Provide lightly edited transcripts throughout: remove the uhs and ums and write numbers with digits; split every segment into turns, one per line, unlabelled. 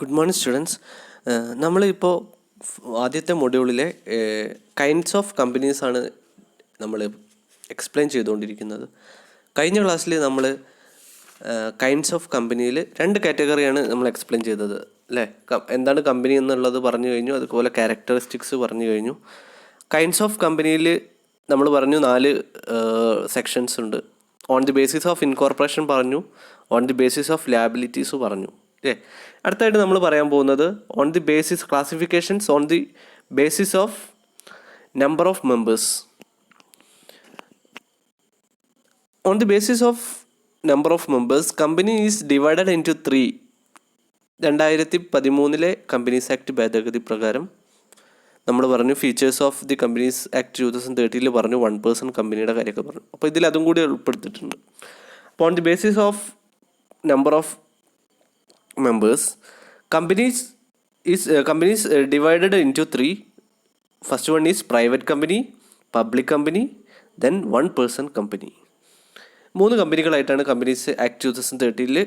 Good morning students. നമ്മളിപ്പോൾ ആദ്യത്തെ മൊഡ്യൂളിലെ kinds of കമ്പനീസാണ് നമ്മൾ എക്സ്പ്ലെയിൻ ചെയ്തുകൊണ്ടിരിക്കുന്നത്. കഴിഞ്ഞ ക്ലാസ്സിൽ നമ്മൾ കൈൻഡ്സ് ഓഫ് കമ്പനിയിൽ 2 കാറ്റഗറിയാണ് നമ്മൾ എക്സ്പ്ലെയിൻ ചെയ്തത് അല്ലേ. എന്താണ് കമ്പനി എന്നുള്ളത് പറഞ്ഞു കഴിഞ്ഞു, അതുപോലെ ക്യാരക്ടറിസ്റ്റിക്സ് പറഞ്ഞു കഴിഞ്ഞു. കൈൻഡ്സ് ഓഫ് കമ്പനിയിൽ നമ്മൾ പറഞ്ഞു 4 സെക്ഷൻസ് ഉണ്ട്. On the basis of incorporation പറഞ്ഞു, on the basis of liabilities പറഞ്ഞു. അടുത്തായിട്ട് നമ്മൾ പറയാൻ പോകുന്നത് on the basis classifications on the basis of number of members. On the basis of number of members company is divided into 3. 2013 companies act ഭേദഗതി പ്രകാരം നമ്മൾ പറഞ്ഞു features of the companies act 2013 പറഞ്ഞു 1 പേഴ്സൺ കമ്പനിയുടെ കാര്യമൊക്കെ പറഞ്ഞു. അപ്പോൾ ഇതിൽ അതും കൂടി ഉൾപ്പെടുത്തിയിട്ടുണ്ട്. അപ്പോൾ on the basis of number of members companies divided into 3. First one is private company, public company, then 1 person company. 3 കമ്പനികളായിട്ടാണ് കമ്പനീസ് ആക്ട് 2013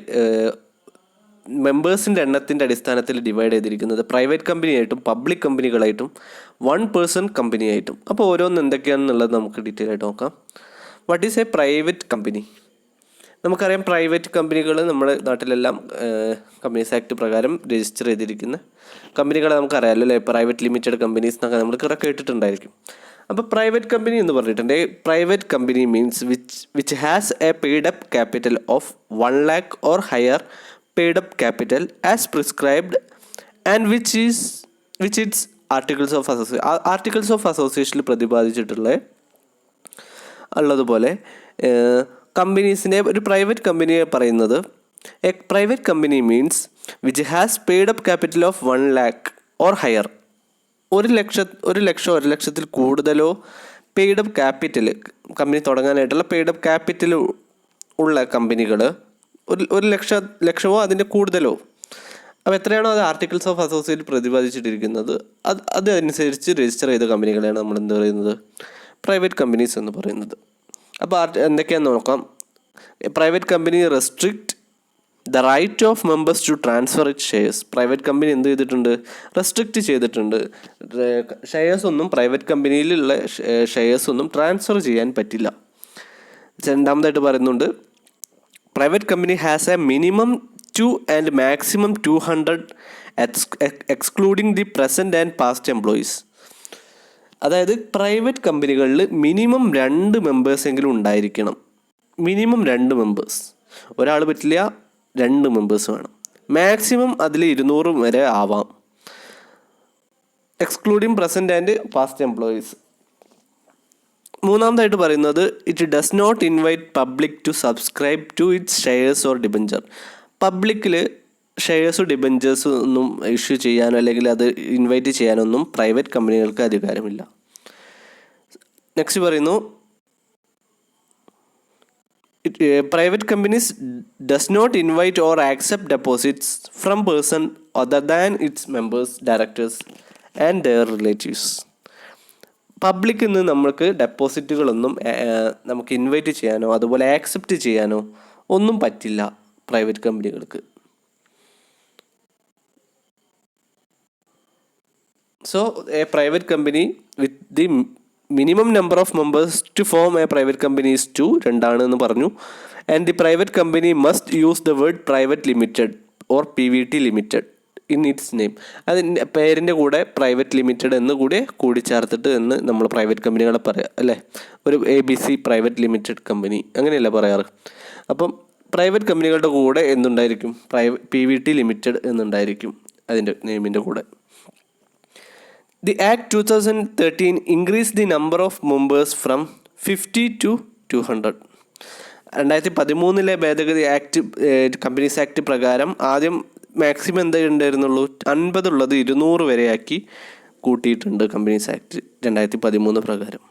മെമ്പേഴ്സിൻ്റെ എണ്ണത്തിൻ്റെ അടിസ്ഥാനത്തിൽ ഡിവൈഡ് ചെയ്തിരിക്കുന്നത്. പ്രൈവറ്റ് കമ്പനിയായിട്ടും പബ്ലിക് കമ്പനികളായിട്ടും 1 പേഴ്സൺ കമ്പനിയായിട്ടും. അപ്പോൾ ഓരോന്ന് എന്തൊക്കെയാണെന്നുള്ളത് നമുക്ക് ഡീറ്റെയിൽ ആയിട്ട് നോക്കാം. What is a private company? നമുക്കറിയാം പ്രൈവറ്റ് കമ്പനികൾ നമ്മുടെ നാട്ടിലെല്ലാം കമ്പനീസ് ആക്ട് പ്രകാരം രജിസ്റ്റർ ചെയ്തിരിക്കുന്ന കമ്പനികളെ നമുക്കറിയാമല്ലോ അല്ലേ. പ്രൈവറ്റ് ലിമിറ്റഡ് കമ്പനീസ് എന്നൊക്കെ നമ്മൾ കുറേ കേട്ടിട്ടുണ്ടായിരിക്കും. അപ്പോൾ പ്രൈവറ്റ് കമ്പനി എന്ന് പറഞ്ഞിട്ടുണ്ട്, private company means which has a paid up capital of 1 lakh or higher paid up capital as prescribed and which its articles of അസോസിയേഷനിൽ പ്രതിപാദിച്ചിട്ടുള്ള ഉള്ളതുപോലെ കമ്പനീസിനെ ഒരു പ്രൈവറ്റ് കമ്പനിയെ പറയുന്നത് a private company means which has paid up capital of 1 lakh or higher. 1 ലക്ഷത്തിൽ കൂടുതലോ paid up capital company തുടങ്ങാനായിട്ടുള്ള പെയ്ഡ് അപ്പ് ക്യാപിറ്റൽ ഉള്ള കമ്പനികൾ 1 ലക്ഷമോ അതിൻ്റെ കൂടുതലോ. അപ്പോൾ എത്രയാണോ അത് ആർട്ടിക്കിൾസ് ഓഫ് അസോസിയേറ്റ് പ്രതിപാദിച്ചിട്ടിരിക്കുന്നത് അതനുസരിച്ച് രജിസ്റ്റർ ചെയ്ത കമ്പനികളെയാണ് നമ്മൾ എന്ത് പറയുന്നത്, പ്രൈവറ്റ് കമ്പനീസ് എന്ന് പറയുന്നത്. അപ്പോൾ എന്തൊക്കെയാണെന്ന് നോക്കാം. Private company restrict the right of members to transfer it shares. Private company എന്ത് ചെയ്തിട്ടുണ്ട്, റെസ്ട്രിക്റ്റ് ചെയ്തിട്ടുണ്ട്. ഷെയർസ് ഒന്നും പ്രൈവറ്റ് കമ്പനിയിലുള്ള ഷെയർസ് ഒന്നും ട്രാൻസ്ഫർ ചെയ്യാൻ പറ്റില്ല. രണ്ടാമതായിട്ട് പറയുന്നുണ്ട് private company has a minimum 2 and maximum 200 excluding the present and past employees. അതായത് പ്രൈവറ്റ് കമ്പനികളിൽ മിനിമം 2 മെമ്പേഴ്സെങ്കിലും ഉണ്ടായിരിക്കണം. മിനിമം 2 മെമ്പേഴ്സ്, ഒരാൾ പറ്റില്ല, 2 മെമ്പേഴ്സ് വേണം. മാക്സിമം അതിൽ 200 വരെ ആവാം, excluding present and past employees. മൂന്നാമതായിട്ട് പറയുന്നത് it does not invite public to subscribe to its shares or debenture. പബ്ലിക്കിൽ ഷെയർസ് ഡിബഞ്ചേഴ്സ് ഒന്നും ഇഷ്യൂ ചെയ്യാനോ അല്ലെങ്കിൽ അത് ഇൻവൈറ്റ് ചെയ്യാനൊന്നും പ്രൈവറ്റ് കമ്പനികൾക്ക് അധികാരമില്ല. നെക്സ്റ്റ് പറയുന്നു private companies does not invite or accept deposits from person other than its members, directors and their relatives. പബ്ലിക്കിൽ നിന്ന് നമുക്ക് ഡെപ്പോസിറ്റുകളൊന്നും നമുക്ക് ഇൻവൈറ്റ് ചെയ്യാനോ അതുപോലെ ആക്സെപ്റ്റ് ചെയ്യാനോ ഒന്നും പറ്റില്ല പ്രൈവറ്റ് കമ്പനികൾക്ക്. So a private company with the minimum number of members to form a private company is 2 രണ്ടാണെന്ന് പറഞ്ഞു. And the private company must use the word private limited or PVT limited in its name. അതിൻ്റെ പേരിൻ്റെ കൂടെ private limited എന്ന് കൂടി ചേർത്തിട്ട് എന്ന് നമ്മൾ private കമ്പനികളെ പറയാം അല്ലേ. ഒരു ABC പ്രൈവറ്റ് ലിമിറ്റഡ് കമ്പനി അങ്ങനെയല്ല പറയാറ്. അപ്പം പ്രൈവറ്റ് കമ്പനികളുടെ കൂടെ എന്തുണ്ടായിരിക്കും, PVT ലിമിറ്റഡ് എന്നുണ്ടായിരിക്കും അതിൻ്റെ നെയിമിൻ്റെ കൂടെ. The Act 2013 increased the number of members from 50 to 200. 2013 ഭേദഗതി ആക്ട് കമ്പനീസ് ആക്ട് പ്രകാരം ആദ്യം മാക്സിമം എന്താ ഉണ്ടായിരുന്നുള്ളൂ, 50 ഉള്ളത് 200 വരെയാക്കി കൂട്ടിയിട്ടുണ്ട് കമ്പനീസ് ആക്ട് 2013 പ്രകാരം.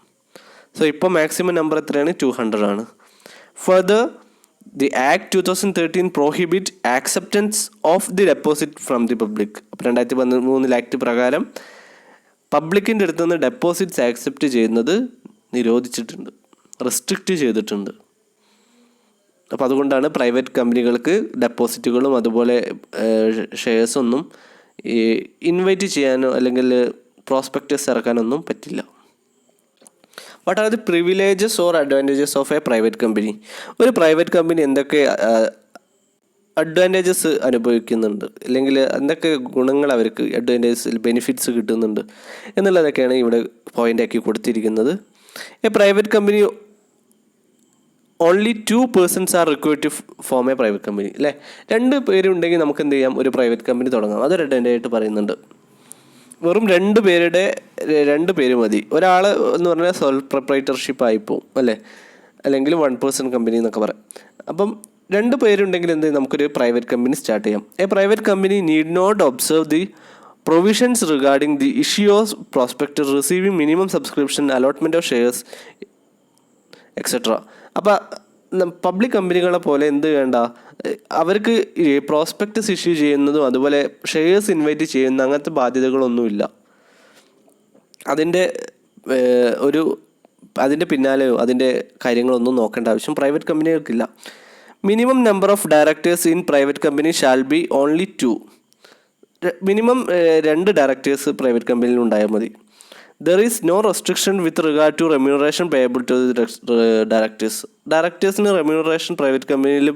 സോ ഇപ്പോൾ മാക്സിമം നമ്പർ എത്രയാണ്, 200 ആണ്. Further the act 2013 prohibit acceptance of the deposit from the public. അപ്പോൾ 2013 ആക്ട് പ്രകാരം പബ്ലിക്കിൻ്റെ അടുത്ത് നിന്ന് ഡെപ്പോസിറ്റ്സ് ആക്സെപ്റ്റ് ചെയ്യുന്നത് നിരോധിച്ചിട്ടുണ്ട്, റെസ്ട്രിക്റ്റ് ചെയ്തിട്ടുണ്ട്. അപ്പോൾ അതുകൊണ്ടാണ് പ്രൈവറ്റ് കമ്പനികൾക്ക് ഡെപ്പോസിറ്റുകളും അതുപോലെ ഷെയർസൊന്നും ഇൻവൈറ്റ് ചെയ്യാനോ അല്ലെങ്കിൽ പ്രോസ്പെക്ടസ് ഇറക്കാനൊന്നും പറ്റില്ല. What are the privileges or advantages of A private company? ഒരു പ്രൈവറ്റ് കമ്പനി എന്തൊക്കെ അഡ്വാൻറ്റേജസ് അനുഭവിക്കുന്നുണ്ട്, അല്ലെങ്കിൽ എന്തൊക്കെ ഗുണങ്ങൾ അവർക്ക് അഡ്വാൻറ്റേജസ് ബെനിഫിറ്റ്സ് കിട്ടുന്നുണ്ട് എന്നുള്ളതൊക്കെയാണ് ഇവിടെ പോയിൻ്റാക്കി കൊടുത്തിരിക്കുന്നത്. A private company only 2 persons are required to form a private company. അല്ലേ, 2 പേരുണ്ടെങ്കിൽ നമുക്ക് എന്ത് ചെയ്യാം, ഒരു പ്രൈവറ്റ് കമ്പനി തുടങ്ങാം. അതൊരു അഡ്വാൻറ്റേജ് ആയിട്ട് പറയുന്നുണ്ട്. വെറും 2 പേര് മതി. ഒരാൾ എന്ന് പറഞ്ഞാൽ സോൾ പ്രൊപ്രൈറ്റർഷിപ്പ് ആയിപ്പോവും അല്ലേ, അല്ലെങ്കിൽ 1 person കമ്പനി എന്നൊക്കെ പറയാം. അപ്പം 2 പേരുണ്ടെങ്കിൽ എന്ത് നമുക്കൊരു പ്രൈവറ്റ് കമ്പനി സ്റ്റാർട്ട് ചെയ്യാം. A private company need not observe the provisions regarding the issue of prospectus receiving minimum subscription allotment of shares etcetera. അപ്പോൾ പബ്ലിക് കമ്പനികളെ പോലെ എന്ത് വേണ്ട, അവർക്ക് പ്രോസ്പെക്ടസ് ഇഷ്യൂ ചെയ്യുന്നതും അതുപോലെ ഷെയർസ് ഇൻവൈറ്റ് ചെയ്യുന്ന അങ്ങനത്തെ ബാധ്യതകളൊന്നുമില്ല. അതിൻ്റെ പിന്നാലെയോ അതിൻ്റെ കാര്യങ്ങളൊന്നും നോക്കേണ്ട ആവശ്യം പ്രൈവറ്റ് കമ്പനികൾക്കില്ല. Minimum number of directors in private company shall be only 2. Minimum 2 directors private കമ്പനിയിൽ ഉണ്ടായാൽ മതി. There is no restriction with regard to remuneration payable to directors. ഡയറക്ടേഴ്സിന് റെമ്യൂണറേഷൻ പ്രൈവറ്റ് കമ്പനിയിൽ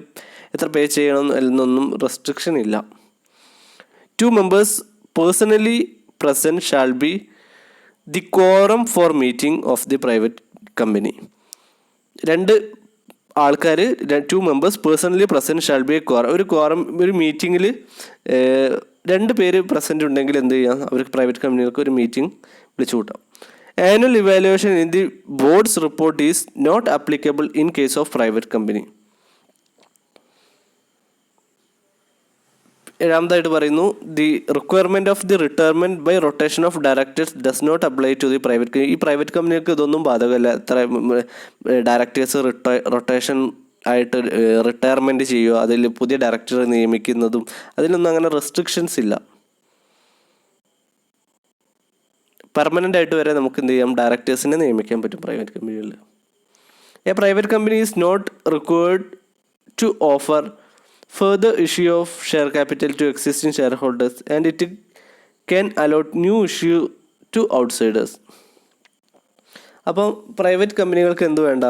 എത്ര പേ ചെയ്യണം എന്നൊന്നും റെസ്ട്രിക്ഷൻ ഇല്ല. 2 members personally present shall be the quorum for meeting of the private company. 2 ആൾക്കാർ 2 members personally present shall be a quorum. ഒരു മീറ്റിങ്ങിൽ 2 പേര് പ്രസൻറ്റ് ഉണ്ടെങ്കിൽ എന്ത് ചെയ്യാം, അവർക്ക് പ്രൈവറ്റ് കമ്പനികൾക്ക് ഒരു മീറ്റിംഗ് വിളിച്ചു കൂട്ടാം. Annual evaluation in the board's report is not applicable in case of private company. 7ാമതായിട്ട് പറയുന്നു, the requirement of the retirement by rotation of directors does not apply to the private company. ഈ private കമ്പനികൾക്ക് ഇതൊന്നും ബാധകമല്ല. എത്ര directors rotation ആയിട്ട് retirement ചെയ്യുക, അതിൽ പുതിയ ഡയറക്ടറെ നിയമിക്കുന്നതും അതിലൊന്നും അങ്ങനെ റെസ്ട്രിക്ഷൻസ് ഇല്ല. പെർമനൻ്റ് ആയിട്ട് വരെ നമുക്ക് എന്ത് ചെയ്യാം, ഡയറക്ടേഴ്സിനെ നിയമിക്കാൻ പറ്റും പ്രൈവറ്റ് കമ്പനികളിൽ. A private company is not required to offer further issue of share capital to existing shareholders and it can allot new issue to outsiders. അപ്പം പ്രൈവറ്റ് കമ്പനികൾക്ക് എന്ത് വേണ്ട,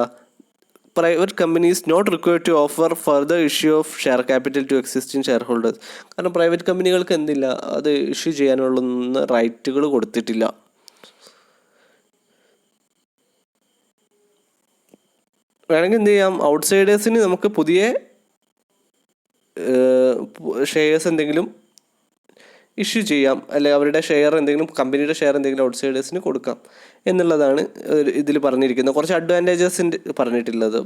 private company is not required to offer further issue of share capital to existing shareholders. കാരണം private കമ്പനികൾക്ക് എന്തില്ല, അത് issue ചെയ്യാനുള്ള റൈറ്റുകൾ കൊടുത്തിട്ടില്ല. വേണമെങ്കിൽ എന്ത് ചെയ്യാം, ഔട്ട്സൈഡേഴ്സിന് നമുക്ക് പുതിയ ഷെയർസ് എന്തെങ്കിലും ഇഷ്യൂ ചെയ്യാം, അല്ലെങ്കിൽ അവരുടെ ഷെയർ എന്തെങ്കിലും, കമ്പനിയുടെ ഷെയർ എന്തെങ്കിലും ഔട്ട്സൈഡേഴ്സിന് കൊടുക്കാം എന്നുള്ളതാണ് ഇതിൽ പറഞ്ഞിരിക്കുന്നത്. കുറച്ച് അഡ്വാൻറ്റേജസിൻ്റെ പറഞ്ഞിട്ടുള്ളത്,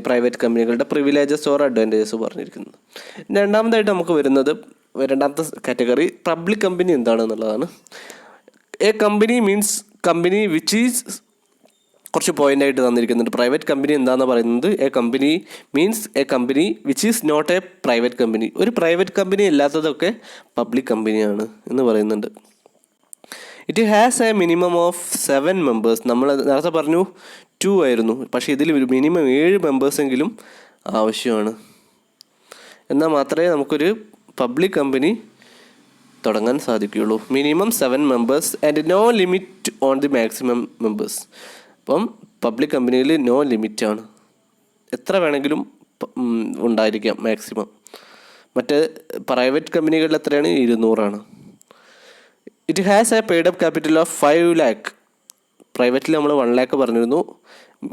പ്രൈവറ്റ് കമ്പനികളുടെ പ്രിവിലേജസ് ഓർ അഡ്വാൻറ്റേജസ് പറഞ്ഞിരിക്കുന്നത്. രണ്ടാമതായിട്ട് നമുക്ക് വരുന്നത്, രണ്ടാമത്തെ കാറ്റഗറി പബ്ലിക് കമ്പനി എന്താണെന്നുള്ളതാണ്. A company means company which is, കുറച്ച് പോയിൻ്റായിട്ട് തന്നിരിക്കുന്നുണ്ട്. പ്രൈവറ്റ് കമ്പനി എന്താണെന്ന് പറയുന്നത്, a company means a company which is not a private company. ഒരു പ്രൈവറ്റ് കമ്പനി അല്ലാത്തതൊക്കെ പബ്ലിക് കമ്പനിയാണ് എന്ന് പറയുന്നുണ്ട്. It has a minimum of 7 members. നമ്മൾ നേരത്തെ പറഞ്ഞു 2 ആയിരുന്നു, പക്ഷേ ഇതിൽ മിനിമം 7 members ആവശ്യമാണ്. എന്നാൽ മാത്രമേ നമുക്കൊരു പബ്ലിക് കമ്പനി തുടങ്ങാൻ സാധിക്കുകയുള്ളൂ. Minimum 7 members and no limit on the maximum members. അപ്പം പബ്ലിക് കമ്പനിയിൽ നോ ലിമിറ്റാണ്, എത്ര വേണമെങ്കിലും ഉണ്ടായിരിക്കാം മാക്സിമം. മറ്റേ പ്രൈവറ്റ് കമ്പനികളിൽ എത്രയാണ്, 200. It has a paid up capital of 5 lakh. പ്രൈവറ്റിൽ നമ്മൾ 1 lakh പറഞ്ഞിരുന്നു,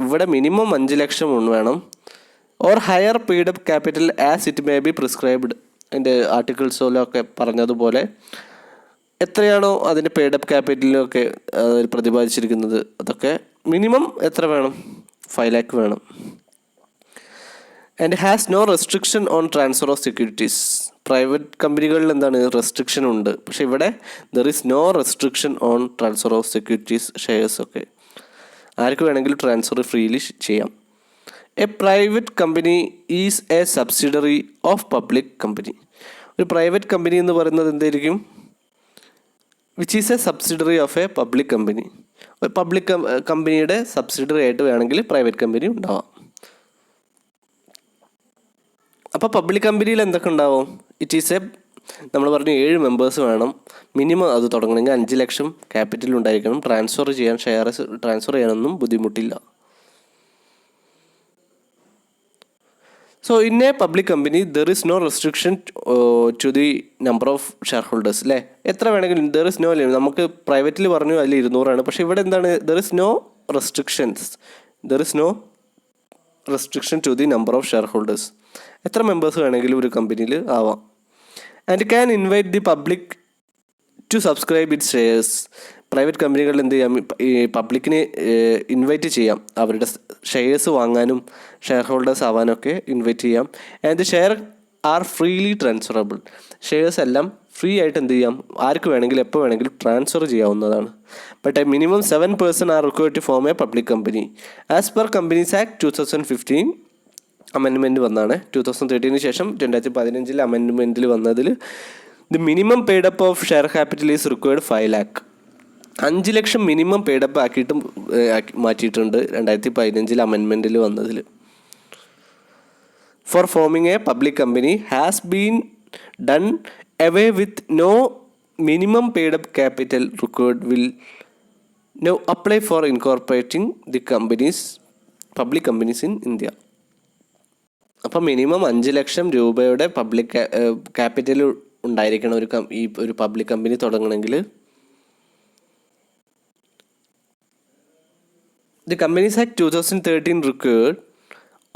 ഇവിടെ മിനിമം 5 ലക്ഷം വേണം. Or higher paid up capital as it may be prescribed. അതിൻ്റെ ആർട്ടിക്കിൾസിലൊക്കെ പറഞ്ഞതുപോലെ എത്രയാണോ അതിൻ്റെ പെയ്ഡ് അപ്പ് ക്യാപിറ്റലിലൊക്കെ പ്രതിപാദിച്ചിരിക്കുന്നത്, അതൊക്കെ മിനിമം എത്ര വേണം, 5 lakh വേണം. And has no restriction on transfer of securities. Private കമ്പനികളിൽ എന്താണ്, റെസ്ട്രിക്ഷൻ ഉണ്ട്, പക്ഷേ ഇവിടെ there is no restriction on transfer of securities. Shares ഒക്കെ ആർക്ക് വേണമെങ്കിലും ട്രാൻസ്ഫർ ഫ്രീലി ചെയ്യാം. A private company is a subsidiary of public company. ഒരു പ്രൈവറ്റ് കമ്പനി എന്ന് പറയുന്നത് എന്തായിരിക്കും, which is a subsidiary of a public company. ഒരു പബ്ലിക് കമ്പനിയുടെ സബ്സിഡറി ആയിട്ട് വേണമെങ്കിൽ പ്രൈവറ്റ് കമ്പനി ഉണ്ടാവാം. അപ്പോൾ പബ്ലിക് കമ്പനിയിൽ എന്തൊക്കെ ഉണ്ടാവും? ഇറ്റ് ഈസ് നമ്മൾ പറഞ്ഞു 7 മെമ്പേഴ്സ് വേണം മിനിമം. അത് തുടങ്ങണമെങ്കിൽ 5 ലക്ഷം ക്യാപിറ്റൽ ഉണ്ടായിരിക്കണം. ഷെയർസ് ട്രാൻസ്ഫർ ചെയ്യാനൊന്നും ബുദ്ധിമുട്ടില്ല. So in a public company there is no restriction to the number of shareholders അല്ലേ? എത്ര വേണമെങ്കിലും there is no limit. നമുക്ക് പ്രൈവറ്റിൽ പറഞ്ഞു അതിൽ 200 പക്ഷേ ഇവിടെ എന്താണ്? there is no restriction to the number of shareholders. എത്ര മെമ്പേഴ്സ് വേണമെങ്കിലും ഒരു കമ്പനിയിൽ ആവാം. And can invite the public to subscribe it shares. Private കമ്പനികളിൽ എന്ത് ചെയ്യാം? ഈ പബ്ലിക്കിനെ ഇൻവൈറ്റ് ചെയ്യാം, അവരുടെ ഷെയർസ് വാങ്ങാനും ഷെയർ ഹോൾഡേഴ്സ് ആവാനൊക്കെ ഇൻവൈറ്റ് ചെയ്യാം. And the share are freely transferable. Shares എല്ലാം ഫ്രീ ആയിട്ട് എന്ത് ചെയ്യാം? ആർക്ക് വേണമെങ്കിലും എപ്പോൾ വേണമെങ്കിലും ട്രാൻസ്ഫർ ചെയ്യാവുന്നതാണ്. But a minimum 7 person are required to form a public company. As per companies act 2015 amendment വന്നാണ്. 2013 ശേഷം 2015 അമെൻമെൻറ്റിൽ വന്നതിൽ the minimum paid up of share capital is required 5 lakh. 5 ലക്ഷം മിനിമം പെയ്ഡപ്പ് ആക്കിയിട്ടും മാറ്റിയിട്ടുണ്ട് 2015 അമെൻമെൻറ്റിൽ വന്നതിൽ. Four forming a public company has been done away with no minimum paid up capital required will now apply for incorporating the public companies in India. അപ്പോൾ minimum 5 ലക്ഷം രൂപയുടെ public capital ഉണ്ടായിരിക്കണം ഒരു public company തുടങ്ങണമെങ്കിൽ. The Companies Act 2013 required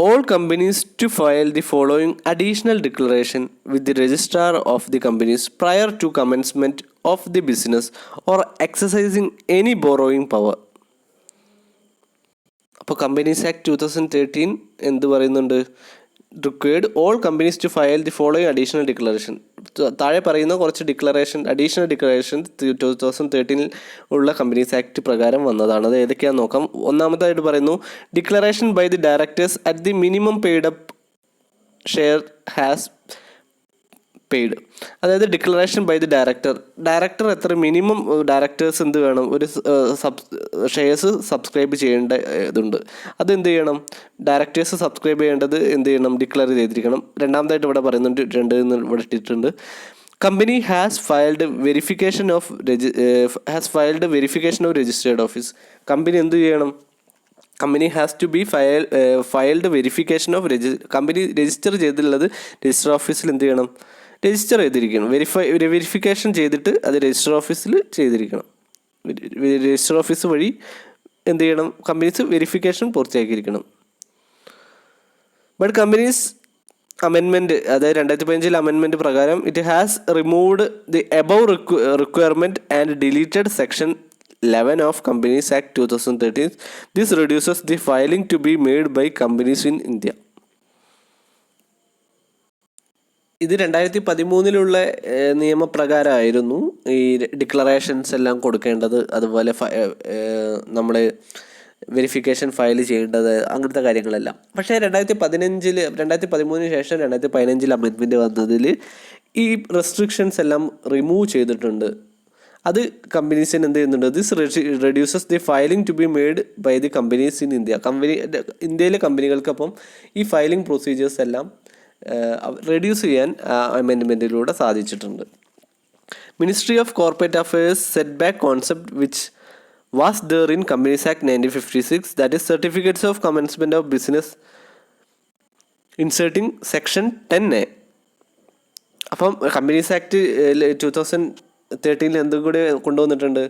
all companies to file the following additional declaration with the registrar of the companies prior to commencement of the business or exercising any borrowing power. അപ്പോൾ Companies act 2013 എന്ത് പറയുന്നുണ്ട്? Required all companies to file the following additional declaration. താഴെ പറയുന്ന കുറച്ച് additional declaration 2013 ഉള്ള companies act പ്രകാരം വന്നതാണ്. അത് ഏതൊക്കെയാണെന്ന് നോക്കാം. ഒന്നാമതായിട്ട് പറയുന്നു, declaration by the directors at the minimum paid up share has paid. അതായത് ഡിക്ലറേഷൻ ബൈ ദി ഡയറക്ടർ എത്ര മിനിമം ഡയറക്ടേഴ്സ് എന്ത് വേണം? ഒരു ഷെയർസ് സബ്സ്ക്രൈബ് ചെയ്യേണ്ട ഇതുണ്ട്. അത് എന്ത് ചെയ്യണം? ഡയറക്ടേഴ്സ് സബ്സ്ക്രൈബ് ചെയ്യേണ്ടത് എന്ത് ചെയ്യണം? ഡിക്ലെയർ ചെയ്തിരിക്കണം. രണ്ടാമതായിട്ട് ഇവിടെ പറയുന്നുണ്ട്, 2 എന്ന് ഇവിടെ ഇട്ടിട്ടുണ്ട്. Company has filed verification of registered office. Company എന്ത് ചെയ്യണം? Company has to be filed verification of company register ചെയ്തിട്ടുള്ളത് രജിസ്റ്റർ ഓഫീസിൽ എന്ത് ചെയ്യണം? രജിസ്റ്റർ ചെയ്തിരിക്കണം. വെരിഫിക്കേഷൻ ചെയ്തിട്ട് അത് രജിസ്റ്റർ ഓഫീസിൽ ചെയ്തിരിക്കണം. രജിസ്റ്റർ ഓഫീസ് വഴി എന്ത് ചെയ്യണം? കമ്പനീസ് വെരിഫിക്കേഷൻ പൂർത്തിയാക്കിയിരിക്കണം. ബട്ട് കമ്പനീസ് അമെൻമെൻറ്റ്, അതായത് 2015 അമെൻമെൻറ്റ് പ്രകാരം it has removed the above requirement and deleted section 11 of Companies Act 2013. This reduces the filing to be made by companies in India. ഇത് 2013 നിയമപ്രകാരമായിരുന്നു ഈ declarations എല്ലാം കൊടുക്കേണ്ടത്, അതുപോലെ നമ്മൾ വെരിഫിക്കേഷൻ ഫയൽ ചെയ്യേണ്ടത്, അങ്ങനത്തെ കാര്യങ്ങളെല്ലാം. പക്ഷേ 2013 ശേഷം 2015 അമെൻമെൻറ്റ് വന്നതിൽ ഈ റെസ്ട്രിക്ഷൻസ് എല്ലാം റിമൂവ് ചെയ്തിട്ടുണ്ട്. അത് കമ്പനീസിന് എന്ത് ചെയ്യുന്നുണ്ട്? This reduces the filing to be made by the companies in India. ഇന്ത്യയിലെ കമ്പനികൾക്കപ്പം ഈ ഫയലിംഗ് പ്രൊസീജിയേഴ്സ് എല്ലാം റെഡ്യൂസ് ചെയ്യാൻ അമെൻമെൻറ്റിലൂടെ സാധിച്ചിട്ടുണ്ട്. Ministry of corporate affairs set back concept which was there in companies act 1956, that is certificates of commencement of business inserting section 10A. അപ്പം companies act 2013 എന്തും കൂടി കൊണ്ടുവന്നിട്ടുണ്ട്.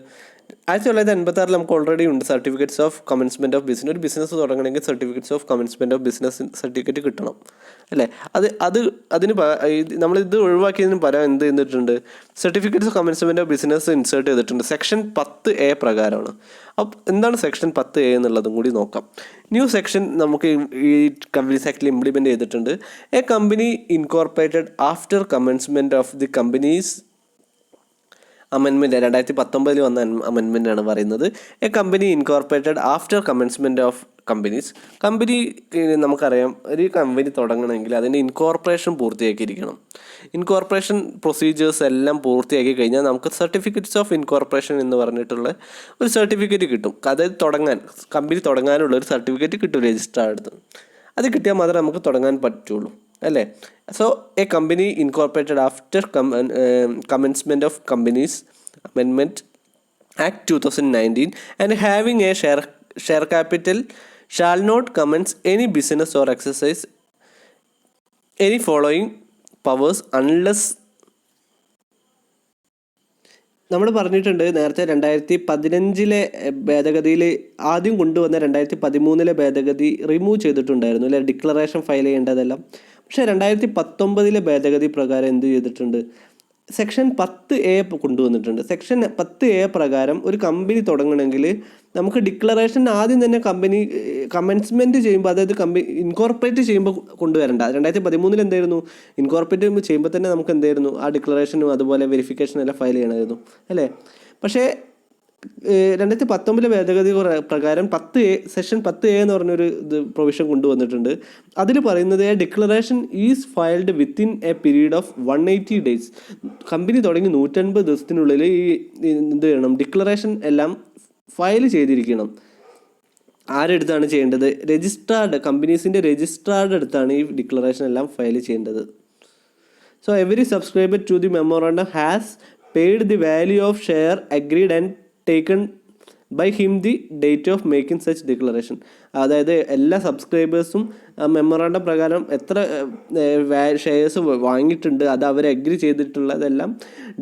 1986 നമുക്ക് ഓൾറെഡി ഉണ്ട് certificates of commencement of business. ഒരു business തുടങ്ങണമെങ്കിൽ certificates of commencement of business certificate കിട്ടണം, അല്ലേ? അതിന് നമ്മളിത് ഒഴിവാക്കിയതിന് പകരം എന്ത് ചെയ്തിട്ടുണ്ട്? Certificates of commencement of business insert ചെയ്തിട്ടുണ്ട്. സെക്ഷൻ 10A പ്രകാരമാണ്. അപ്പോൾ എന്താണ് സെക്ഷൻ 10A എന്നുള്ളതും കൂടി നോക്കാം. ന്യൂ സെക്ഷൻ നമുക്ക് ഈ കമ്പനീസ് ആക്ടിൽ ഇംപ്ലിമെൻറ്റ് ചെയ്തിട്ടുണ്ട്. A company incorporated after commencement of the companies amendment 2019 വന്ന അമെൻമെൻറ്റാണ് പറയുന്നത്. A company incorporated after commencement of companies. നമുക്കറിയാം, ഒരു കമ്പനി തുടങ്ങണമെങ്കിൽ അതിൻ്റെ ഇൻകോർപ്പറേഷൻ പൂർത്തിയാക്കിയിരിക്കണം. ഇൻകോർപ്പറേഷൻ പ്രൊസീജിയേഴ്സ് എല്ലാം പൂർത്തിയാക്കി കഴിഞ്ഞാൽ നമുക്ക് സർട്ടിഫിക്കറ്റ്സ് ഓഫ് ഇൻകോർപ്പറേഷൻ എന്ന് പറഞ്ഞിട്ടുള്ള ഒരു സർട്ടിഫിക്കറ്റ് കിട്ടും. അതായത് കമ്പനി തുടങ്ങാനുള്ള ഒരു സർട്ടിഫിക്കറ്റ് കിട്ടും രജിസ്ട്രാർ അടുത്ത്. അത് കിട്ടിയാൽ മാത്രമേ നമുക്ക് തുടങ്ങാൻ പറ്റുള്ളൂ. അല്ലേ? So a company incorporated after commencement of companies amendment Act 2019 and having a share capital shall not commence any business or exercise any following powers unless നമ്മൾ പറഞ്ഞിട്ടുണ്ട് നേരത്തെ 2015 ഭേദഗതിയിൽ ആദ്യം കൊണ്ടുവന്ന 2013 ഭേദഗതി റിമൂവ് ചെയ്തിട്ടുണ്ടായിരുന്നു അല്ലെ, ഡിക്ലറേഷൻ ഫയൽ ചെയ്യേണ്ടതെല്ലാം. പക്ഷേ 2019 ഭേദഗതി പ്രകാരം എന്ത് ചെയ്തിട്ടുണ്ട്? സെക്ഷൻ 10A കൊണ്ടുവന്നിട്ടുണ്ട്. സെക്ഷൻ 10A പ്രകാരം ഒരു കമ്പനി തുടങ്ങണമെങ്കിൽ നമുക്ക് ഡിക്ലറേഷൻ ആദ്യം തന്നെ കമ്പനി കമൻസ്മെൻറ്റ് ചെയ്യുമ്പോൾ, അതായത് ഇൻകോർപ്പറേറ്റ് ചെയ്യുമ്പോൾ കൊണ്ടുവരണ്ട. 2013 എന്തായിരുന്നു? ഇൻകോർപ്പറേറ്റ് ചെയ്യുമ്പോൾ തന്നെ നമുക്ക് എന്തായിരുന്നു? ആ ഡിക്ലറേഷനും അതുപോലെ വെരിഫിക്കേഷനും എല്ലാം ഫയൽ ചെയ്യണമായിരുന്നു അല്ലേ? പക്ഷേ 2019 ഭേദഗതി പ്രകാരം സെക്ഷൻ 10A എന്ന് പറഞ്ഞൊരു പ്രൊവിഷൻ കൊണ്ടുവന്നിട്ടുണ്ട്. അതിൽ പറയുന്നത് declaration is filed within A period of 180 days. Company തുടങ്ങി 180 ദിവസത്തിനുള്ളിൽ ഈ എന്ത് ചെയ്യണം? ഡിക്ലറേഷൻ എല്ലാം ഫയൽ ചെയ്തിരിക്കണം. ആരെടുത്താണ് ചെയ്യേണ്ടത്? കമ്പനീസിൻ്റെ രജിസ്ട്രാർഡ് അടുത്താണ് ഈ ഡിക്ലറേഷൻ എല്ലാം ഫയൽ ചെയ്യേണ്ടത്. So every subscriber to the memorandum has paid the value of share agreed and taken by him the date of making such declaration. അതായത് എല്ലാ സബ്സ്ക്രൈബേഴ്സും മെമ്മോറാണ്ടം പ്രകാരം എത്ര ഷെയർസ് വാങ്ങിയിട്ടുണ്ട് അത് അവർ അഗ്രി ചെയ്തിട്ടുള്ളതെല്ലാം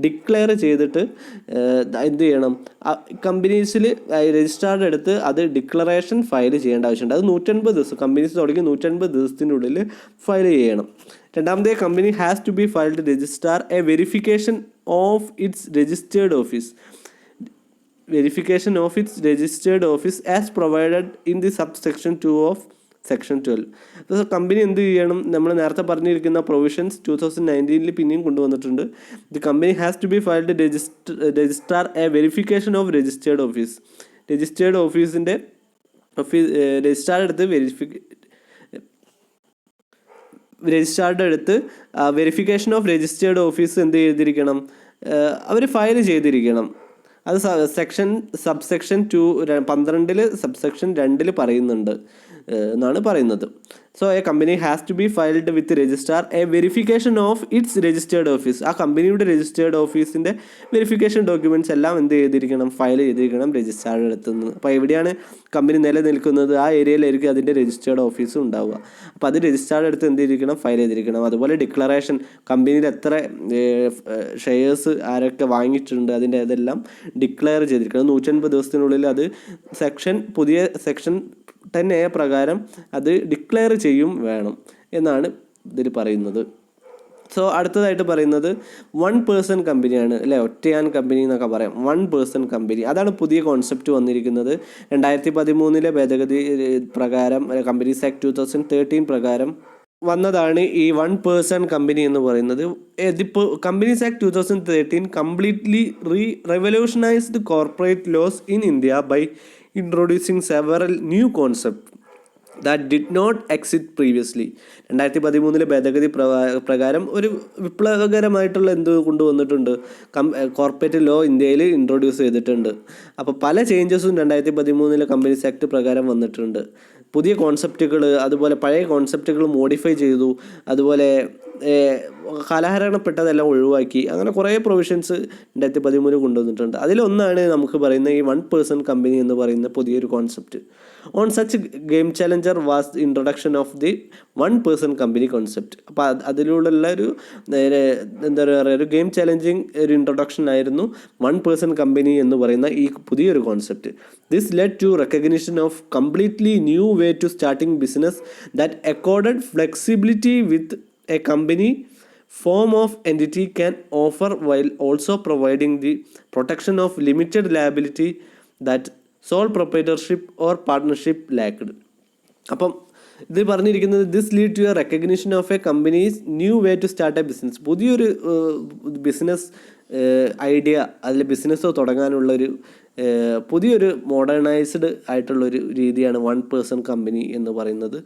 ഡിക്ലെയർ ചെയ്തിട്ട് എന്ത് ചെയ്യണം? കമ്പനീസിൽ രജിസ്ട്രാർഡ് എടുത്ത് അത് ഡിക്ലറേഷൻ ഫയൽ ചെയ്യേണ്ട ആവശ്യമുണ്ട്. അത് 180 ദിവസം, കമ്പനീസ് തുടങ്ങി 180 ദിവസത്തിനുള്ളിൽ ഫയൽ ചെയ്യണം. രണ്ടാമത്തെ, company has to be filed registrar a verification of its registered office. Verification of its registered office as provided in the subsection 2 of section 12. അപ്പോൾ കമ്പനി എന്ത് ചെയ്യണം? നമ്മൾ നേരത്തെ പറഞ്ഞിരിക്കുന്ന പ്രൊവിഷൻസ് 2019 പിന്നെയും കൊണ്ടുവന്നിട്ടുണ്ട്. The company has to be filed registrar a verification of registered office. Registered ഓഫീസിൻ്റെ രജിസ്ട്രാർഡ് എടുത്ത് വെരിഫിക്കേഷൻ ഓഫ് രജിസ്റ്റേർഡ് ഓഫീസ് എന്ത് ചെയ്തിരിക്കണം? അവർ ഫയൽ ചെയ്തിരിക്കണം. അത് സബ്സെക്ഷൻ 12 സബ്സെക്ഷൻ 2 പറയുന്നുണ്ട് എന്നാണ് പറയുന്നത്. So a company has to be filed with registrar a verification of its registered office. ആ കമ്പനിയുടെ രജിസ്റ്റേർഡ് ഓഫീസിൻ്റെ വെരിഫിക്കേഷൻ ഡോക്യുമെൻറ്റ്സ് എല്ലാം എന്ത് ചെയ്തിരിക്കണം? ഫയൽ ചെയ്തിരിക്കണം രജിസ്ട്രാർഡ് എടുത്തുനിന്ന്. അപ്പോൾ എവിടെയാണ് കമ്പനി നിലനിൽക്കുന്നത്? ആ ഏരിയയിലായിരിക്കും അതിൻ്റെ രജിസ്റ്റേർഡ് ഓഫീസ് ഉണ്ടാവുക. അപ്പോൾ അത് രജിസ്ട്രാർഡ് എടുത്ത് എന്ത് ചെയ്തിരിക്കണം? ഫയൽ ചെയ്തിരിക്കണം. അതുപോലെ ഡിക്ലറേഷൻ, കമ്പനിയിൽ എത്ര ഷെയർസ് ആരൊക്കെ വാങ്ങിയിട്ടുണ്ട് അതിൻ്റെ ഇതെല്ലാം ഡിക്ലെയർ ചെയ്തിരിക്കണം. 180 ദിവസത്തിനുള്ളിൽ അത് പുതിയ സെക്ഷൻ 10A പ്രകാരം അത് ഡിക്ലെയർ ചെയ്യും വേണം എന്നാണ് ഇതിൽ പറയുന്നത്. സോ അടുത്തതായിട്ട് പറയുന്നത് 1 പേഴ്സൺ കമ്പനിയാണ് അല്ലേ, ഒറ്റയാൻ കമ്പനി എന്നൊക്കെ പറയാം. 1 പേഴ്സൺ കമ്പനി, അതാണ് പുതിയ കോൺസെപ്റ്റ് വന്നിരിക്കുന്നത്. 2013 ഭേദഗതി പ്രകാരം കമ്പനീസ് ആക്ട് 2013 പ്രകാരം വന്നതാണ് ഈ 1 പേഴ്സൺ കമ്പനി എന്ന് പറയുന്നത്. ഇതിപ്പോൾ companies act 2013 completely revolutionised corporate laws in India by introducing several new concepts that did not exist previously. 2013 ഭേദഗതി പ്രകാരം ഒരു വിപ്ലവകരമായിട്ടുള്ള എന്ത് കൊണ്ടുവന്നിട്ടുണ്ട്? കോർപ്പറേറ്റ് ലോ ഇന്ത്യയിൽ ഇൻട്രൊഡ്യൂസ് ചെയ്തിട്ടുണ്ട്. അപ്പോൾ പല ചേഞ്ചസും 2013 കമ്പനീസ് ആക്ട് പ്രകാരം വന്നിട്ടുണ്ട്. പുതിയ കോൺസെപ്റ്റുകൾ, അതുപോലെ പഴയ കോൺസെപ്റ്റുകൾ മോഡിഫൈ ചെയ്തു, അതുപോലെ കാലഹരണപ്പെട്ടതെല്ലാം ഒഴിവാക്കി. അങ്ങനെ കുറേ പ്രൊവിഷൻസ് 2013 കൊണ്ടുവന്നിട്ടുണ്ട്. അതിലൊന്നാണ് നമുക്ക് പറയുന്ന ഈ 1 പേഴ്സൺ കമ്പനി എന്ന് പറയുന്ന പുതിയൊരു concept. On such game challenger was introduction of the 1 person company concept. അപ്പോൾ അതിലൂടെയുള്ള ഒരു എന്താ പറയുക, ഒരു ഗെയിം ചലഞ്ചിങ് ഒരു ഇൻട്രൊഡക്ഷൻ ആയിരുന്നു 1 പേഴ്സൺ കമ്പനി എന്ന് പറയുന്ന ഈ പുതിയൊരു concept. This led to recognition of completely new way to starting business that accorded flexibility with a company form of entity can offer while also providing the protection of limited liability that sole proprietorship or partnership lacked. അപ്പം ഇത് പറഞ്ഞിരിക്കുന്നത് this lead to a recognition of a companies new way to start a business. പുതിയൊരു business idea, അതിൽ business തുടങ്ങാനുള്ളൊരു പുതിയൊരു modernised ആയിട്ടുള്ളൊരു രീതിയാണ് 1 person company എന്ന് പറയുന്നത്.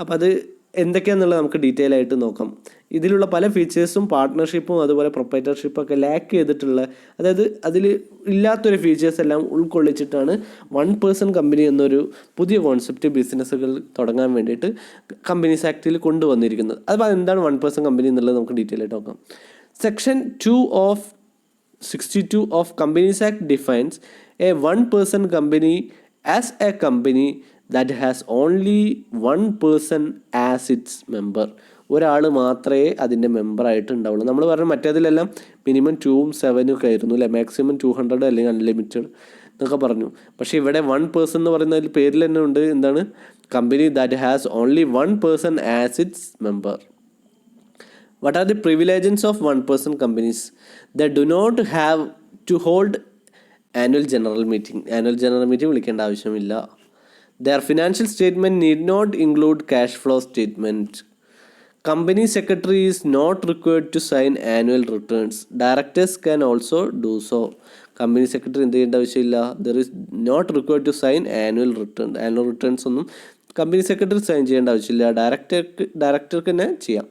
അപ്പോൾ അത് എന്തൊക്കെയാണെന്നുള്ളത് നമുക്ക് ഡീറ്റെയിൽ ആയിട്ട് നോക്കാം. ഇതിലുള്ള പല ഫീച്ചേഴ്സും പാർട്ട്ണർഷിപ്പും അതുപോലെ പ്രൊപ്പറേറ്റർഷിപ്പും ഒക്കെ ലാക്ക് ചെയ്തിട്ടുള്ള, അതായത് അതിൽ ഇല്ലാത്തൊരു ഫീച്ചേഴ്സ് എല്ലാം ഉൾക്കൊള്ളിച്ചിട്ടാണ് 1% കമ്പനി എന്നൊരു പുതിയ കോൺസെപ്റ്റ് ബിസിനസ്സുകൾ തുടങ്ങാൻ വേണ്ടിയിട്ട് കമ്പനീസ് ആക്ടിൽ കൊണ്ടുവന്നിരിക്കുന്നത്. അപ്പോൾ എന്താണ് 1% കമ്പനി എന്നുള്ളത് നമുക്ക് ഡീറ്റെയിൽ ആയിട്ട് നോക്കാം. Section 2 of 62 of companies act defines A 1% company as A company that has only 1% as it's member. ഒരാൾ മാത്രമേ അതിൻ്റെ മെമ്പറായിട്ട് ഉണ്ടാവുള്ളൂ. നമ്മൾ പറഞ്ഞ മറ്റേതിലെല്ലാം മിനിമം 2ഉം 7ഉം ഒക്കെ ആയിരുന്നു അല്ലേ, മാക്സിമം 200 അല്ലെങ്കിൽ അൺലിമിറ്റഡ് എന്നൊക്കെ പറഞ്ഞു. പക്ഷേ ഇവിടെ 1% എന്ന് പറയുന്നതിൽ പേരിൽ തന്നെ ഉണ്ട് എന്താണ്, company that has only 1% as it's member. What are the privileges of 1% companies? They do not have to hold annual general meeting. Annual general meeting വിളിക്കേണ്ട ആവശ്യമില്ല. Their financial statement need not include cash flow statement. Company secretary is not required to sign annual returns. Directors can also do so. Company secretary എന്ത് ചെയ്യേണ്ട ആവശ്യമില്ല. There is not required to sign annual return. Annual returns ഒന്നും company secretary sign ചെയ്യേണ്ട ആവശ്യമില്ല, ഡയറക്ടർക്ക് തന്നെ ചെയ്യാം.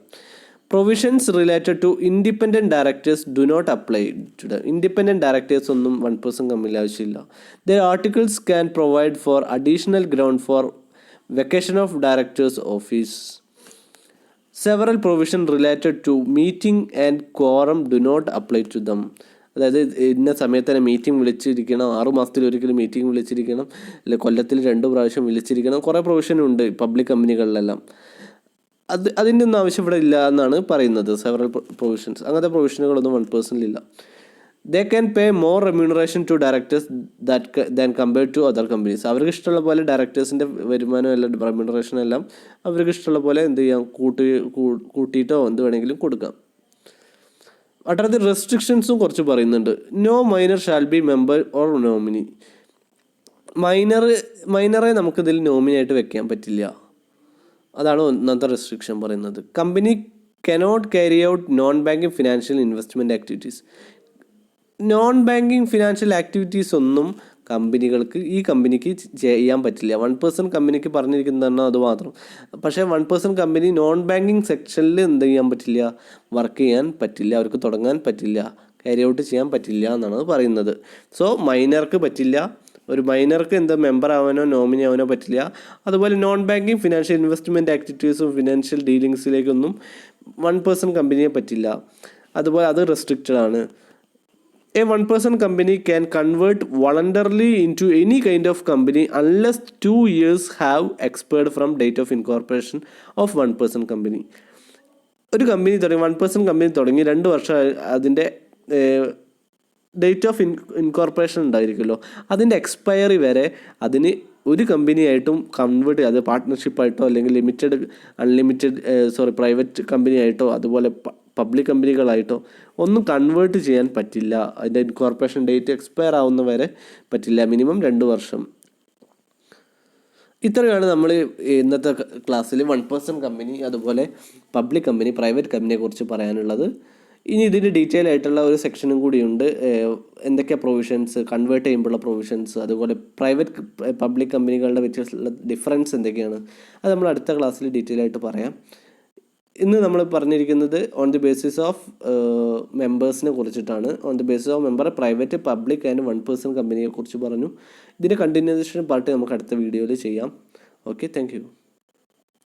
Provisions related to independent directors do not apply to the. Independent directors ഒന്നും 1% കമ്പനിയിൽ ആവശ്യമില്ല. The articles can provide for additional ground for vacation of directors office. Several provision related to meeting and quorum do not apply to them. അതായത് ഇന്ന സമയത്ത് തന്നെ meeting വിളിച്ചിരിക്കണം, 6 മാസത്തിലൊരിക്കലും meeting വിളിച്ചിരിക്കണം, അല്ലെങ്കിൽ കൊല്ലത്തിൽ 2 പ്രാവശ്യം വിളിച്ചിരിക്കണം. കുറേ പ്രൊവിഷനുണ്ട് പബ്ലിക് കമ്പനികളിലെല്ലാം. അതിൻ്റെ ഒന്നും ആവശ്യം ഇവിടെ ഇല്ല എന്നാണ് പറയുന്നത്. സെവറൽ പ്രൊവിഷൻസ്, അങ്ങനത്തെ പ്രൊവിഷനുകളൊന്നും 1% ഇല്ല. They can pay more remuneration to directors than compared to other companies. അവർക്ക് ഇഷ്ടമുള്ള പോലെ ഡയറക്ടേഴ്സിൻ്റെ വരുമാനം എല്ലാം റെമ്യൂണറേഷൻ എല്ലാം അവർക്ക് ഇഷ്ടമുള്ള പോലെ എന്ത് ചെയ്യാം, കൂട്ടിയിട്ടോ എന്ത് വേണമെങ്കിലും കൊടുക്കാം. വാട്ട് ആർ ദി റെസ്ട്രിക്ഷൻസും കുറച്ച് പറയുന്നുണ്ട്. No minor shall be member or nominee. മൈനറെ നമുക്കിതിൽ നോമിനിയായിട്ട് വെക്കാൻ പറ്റില്ല. അതാണ് ഒന്നാമത്തെ റെസ്ട്രിക്ഷൻ പറയുന്നത്. Company cannot carry out non banking financial investment activities. Non banking financial activities ഒന്നും ഈ കമ്പനിക്ക് ചെയ്യാൻ പറ്റില്ല. 1% കമ്പനിക്ക് പറഞ്ഞിരിക്കുന്നതാണ് അത് മാത്രം. പക്ഷേ 1% കമ്പനി നോൺ ബാങ്കിങ് സെക്ഷനിൽ എന്ത് ചെയ്യാൻ പറ്റില്ല, വർക്ക് ചെയ്യാൻ പറ്റില്ല, അവർക്ക് തുടങ്ങാൻ പറ്റില്ല, ക്യാരി ഔട്ട് ചെയ്യാൻ പറ്റില്ല എന്നാണ് പറയുന്നത്. സോ മൈനർക്ക് പറ്റില്ല, ഒരു മൈനർക്ക് എന്താ മെമ്പർ ആവാനോ നോമിനി ആവാനോ പറ്റില്ല. അതുപോലെ നോൺ ബാങ്കിങ് ഫിനാൻഷ്യൽ ഇൻവെസ്റ്റ്മെൻറ്റ് ആക്ടിവിറ്റീസും ഫിനാൻഷ്യൽ ഡീലിങ്സിലേക്കൊന്നും 1% കമ്പനിയെ പറ്റില്ല. അതുപോലെ അത് റെസ്ട്രിക്റ്റഡ് ആണ്. A 1% company can convert voluntarily into any kind of company unless 2 years have expired from date of incorporation of 1% company. ഒരു കമ്പനി തുടങ്ങി 1% കമ്പനി തുടങ്ങി 2 വർഷം അതിൻ്റെ ഡേറ്റ് ഓഫ് ഇൻകോർപ്പറേഷൻ ഉണ്ടായിരിക്കുമല്ലോ, അതിൻ്റെ എക്സ്പയറി വരെ അതിന് ഒരു കമ്പനിയായിട്ടും കൺവേർട്ട് ചെയ്യാതെ പാർട്ട്ണർഷിപ്പായിട്ടോ അല്ലെങ്കിൽ പ്രൈവറ്റ് കമ്പനി ആയിട്ടോ അതുപോലെ പബ്ലിക് കമ്പനികളായിട്ടോ ഒന്നും കൺവേർട്ട് ചെയ്യാൻ പറ്റില്ല. അതിൻ്റെ ഇൻകോർപ്പറേഷൻ ഡേറ്റ് എക്സ്പയർ ആവുന്ന വരെ പറ്റില്ല, മിനിമം 2 വർഷം. ഇത്രയാണ് നമ്മൾ ഇന്നത്തെ ക്ലാസ്സിൽ 1% കമ്പനി അതുപോലെ പബ്ലിക് കമ്പനി പ്രൈവറ്റ് കമ്പനിയെ കുറിച്ച് പറയാനുള്ളത്. ഇനി ഇതിൻ്റെ ഡീറ്റെയിൽ ആയിട്ടുള്ള ഒരു സെക്ഷനും കൂടിയുണ്ട്. എന്തൊക്കെ പ്രൊവിഷൻസ്, കൺവേർട്ട് ചെയ്യുമ്പോഴുള്ള പ്രൊവിഷൻസ്, അതുപോലെ പ്രൈവറ്റ് പബ്ലിക് കമ്പനികളുടെ വ്യത്യാസമുള്ള ഡിഫറൻസ് എന്തൊക്കെയാണ്, അത് നമ്മൾ അടുത്ത ക്ലാസ്സിൽ ഡീറ്റെയിൽ ആയിട്ട് പറയാം. ഇന്ന് നമ്മൾ പറഞ്ഞിരിക്കുന്നത് ഓൺ ദി ബേസിസ് ഓഫ് മെമ്പേഴ്സിനെ കുറിച്ചിട്ടാണ്. On the basis of member private public and 1% കമ്പനിയെ കുറിച്ച് പറഞ്ഞു. ഇതിൻ്റെ കണ്ടിന്യൂവേഷൻ പാർട്ട് നമുക്ക് അടുത്ത വീഡിയോയിൽ ചെയ്യാം. Okay, thank you.